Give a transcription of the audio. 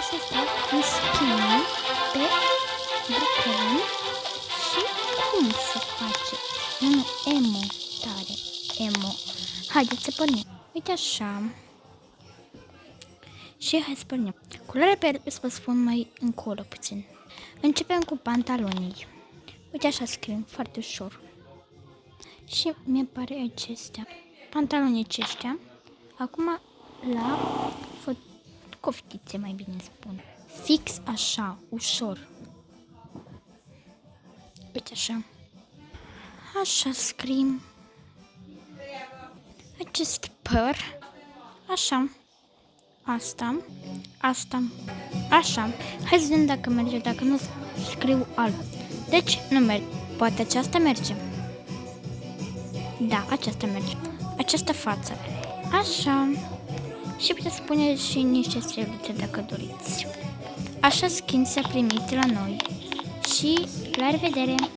să stau în skinny pe bucări și cum să faceți? Nu emo, tare, emo. Haideți să pornim. Uite așa. Și hai să pornim. Culoarea pe să vă spun mai încolo puțin. Începem cu pantalonii. Uite așa scriu, foarte ușor. Și mi apare acestea. Pantalonii aceștia. Acum la coftițe, mai bine spun. Fix așa, ușor. Uite așa. Așa scrim. Acest păr. Așa. Asta. Așa. Hai să vedem dacă merge, dacă nu scriu alb. Deci nu merge. Poate aceasta merge. Da, aceasta merge. Această față. Așa. Și puteți spune și niște streluțe dacă doriți. Așa skin s-a primit la noi. Și la revedere!